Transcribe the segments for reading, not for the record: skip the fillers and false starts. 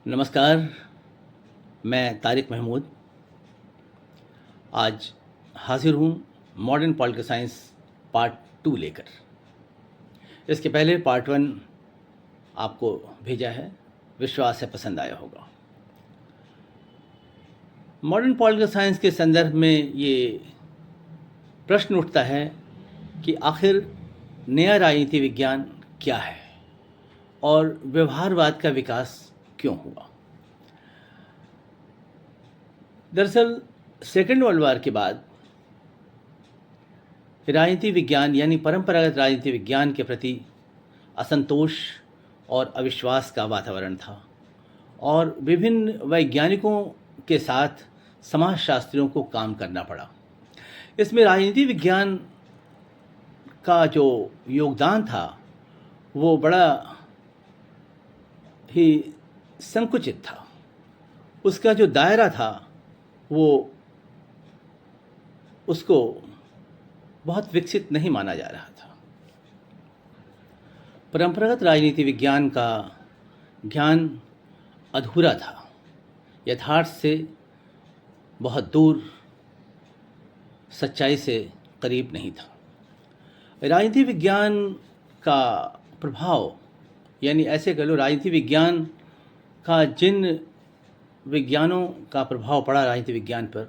नमस्कार। मैं तारिक महमूद आज हाज़िर हूँ मॉडर्न पॉलिटिकल साइंस पार्ट 2 लेकर। इसके पहले पार्ट 1 आपको भेजा है, विश्वास है पसंद आया होगा। मॉडर्न पॉलिटिकल साइंस के संदर्भ में ये प्रश्न उठता है कि आखिर नया राजनीति विज्ञान क्या है और व्यवहारवाद का विकास क्यों हुआ। दरअसल सेकेंड वर्ल्ड वॉर के बाद राजनीति विज्ञान यानी परंपरागत राजनीति विज्ञान के प्रति असंतोष और अविश्वास का वातावरण था और विभिन्न वैज्ञानिकों के साथ समाजशास्त्रियों को काम करना पड़ा। इसमें राजनीति विज्ञान का जो योगदान था वो बड़ा ही संकुचित था। उसका जो दायरा था वो उसको बहुत विकसित नहीं माना जा रहा था। परंपरागत राजनीति विज्ञान का ज्ञान अधूरा था, यथार्थ से बहुत दूर, सच्चाई से करीब नहीं था। राजनीति विज्ञान का प्रभाव यानी ऐसे कह लो, राजनीति विज्ञान का जिन विज्ञानों का प्रभाव पड़ा राजनीति विज्ञान पर,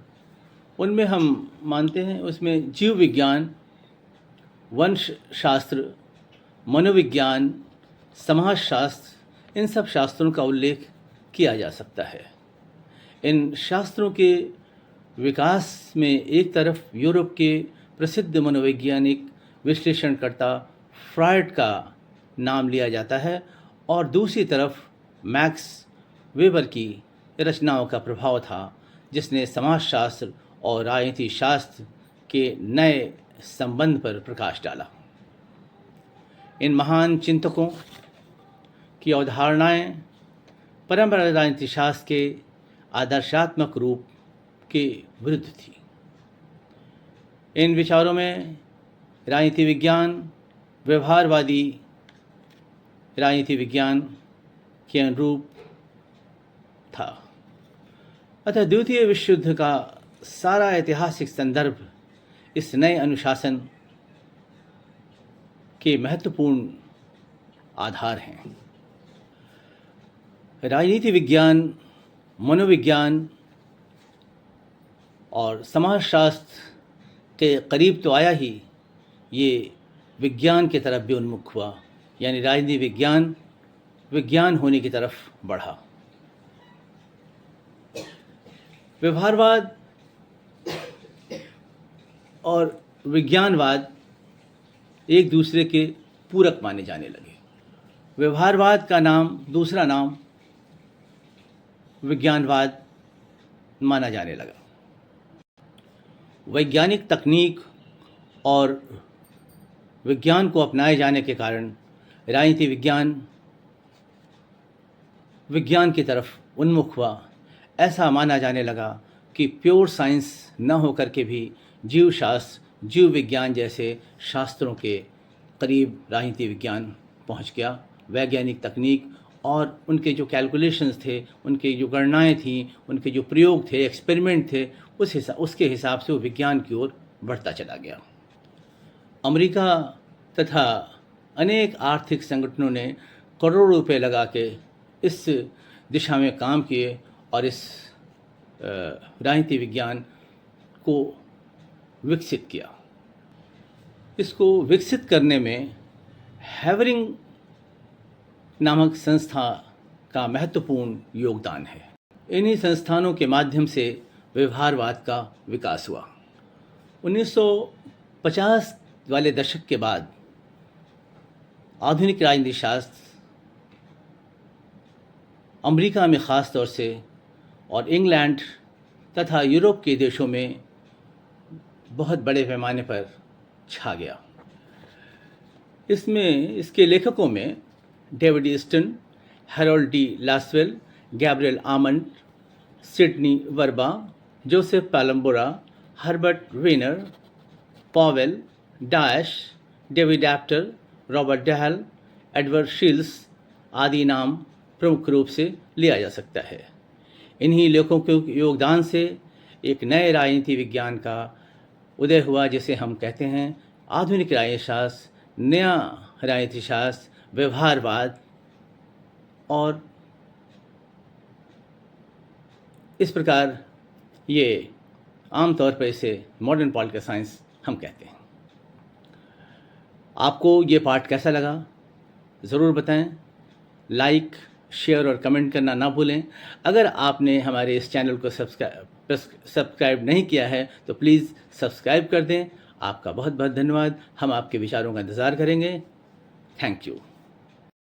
उनमें हम मानते हैं उसमें जीव विज्ञान, वंश शास्त्र, मनोविज्ञान, समाजशास्त्र, इन सब शास्त्रों का उल्लेख किया जा सकता है। इन शास्त्रों के विकास में एक तरफ यूरोप के प्रसिद्ध मनोवैज्ञानिक विश्लेषणकर्ता फ्रायड का नाम लिया जाता है और दूसरी तरफ मैक्स वेबर की रचनाओं का प्रभाव था, जिसने समाजशास्त्र और राजनीति शास्त्र के नए संबंध पर प्रकाश डाला। इन महान चिंतकों की अवधारणाएं परंपरागत राजनीति शास्त्र के आदर्शात्मक रूप के विरुद्ध थी। इन विचारों में राजनीति विज्ञान व्यवहारवादी राजनीति विज्ञान के अनुरूप था। अतः द्वितीय विश्व युद्ध का सारा ऐतिहासिक संदर्भ इस नए अनुशासन के महत्वपूर्ण आधार हैं। राजनीति विज्ञान, मनोविज्ञान और समाजशास्त्र के करीब तो आया ही, ये विज्ञान की तरफ भी उन्मुख हुआ, यानी राजनीति विज्ञान विज्ञान होने की तरफ बढ़ा। व्यवहारवाद और विज्ञानवाद एक दूसरे के पूरक माने जाने लगे। व्यवहारवाद का दूसरा नाम विज्ञानवाद माना जाने लगा। वैज्ञानिक तकनीक और विज्ञान को अपनाए जाने के कारण राजनीति विज्ञान की तरफ उन्मुख हुआ। ऐसा माना जाने लगा कि प्योर साइंस न होकर के भी जीव शास्त्र, जीव विज्ञान जैसे शास्त्रों के करीब राजनीति विज्ञान पहुंच गया। वैज्ञानिक तकनीक और उनके जो कैलकुलेशंस थे, उनके जो गणनाएं थीं, उनके जो प्रयोग थे, एक्सपेरिमेंट थे, उसके हिसाब से वो विज्ञान की ओर बढ़ता चला गया। अमेरिका तथा अनेक आर्थिक संगठनों ने करोड़ों रुपए लगा के इस दिशा में काम किए और इस राजनीति विज्ञान को विकसित किया। इसको विकसित करने में हैवरिंग नामक संस्था का महत्वपूर्ण योगदान है। इन्हीं संस्थानों के माध्यम से व्यवहारवाद का विकास हुआ। 1950 वाले दशक के बाद आधुनिक राजनीति शास्त्र अमेरिका में ख़ास तौर से और इंग्लैंड तथा यूरोप के देशों में बहुत बड़े पैमाने पर छा गया। इसके लेखकों में David Easton, Harold D Lasswell, Gabriel Almond, Sidney Verba, Joseph Palombara, Herbert Weiner, Powell, Deutsch, David Apter, Robert Dahl, Edward Shils आदि नाम प्रमुख रूप से लिया जा सकता है। इन्हीं लेखों के योगदान से एक नए राजनीति विज्ञान का उदय हुआ, जिसे हम कहते हैं आधुनिक राजनीति शास्त्र, नया राजनीति शास्त्र, व्यवहारवाद। और इस प्रकार ये आमतौर पर इसे मॉडर्न पॉलिटिकल साइंस हम कहते हैं। आपको ये पाठ कैसा लगा ज़रूर बताएं। लाइक, शेयर और कमेंट करना ना भूलें। अगर आपने हमारे इस चैनल को सब्सक्राइब नहीं किया है तो प्लीज़ सब्सक्राइब कर दें। आपका बहुत बहुत धन्यवाद। हम आपके विचारों का इंतज़ार करेंगे। Thank you.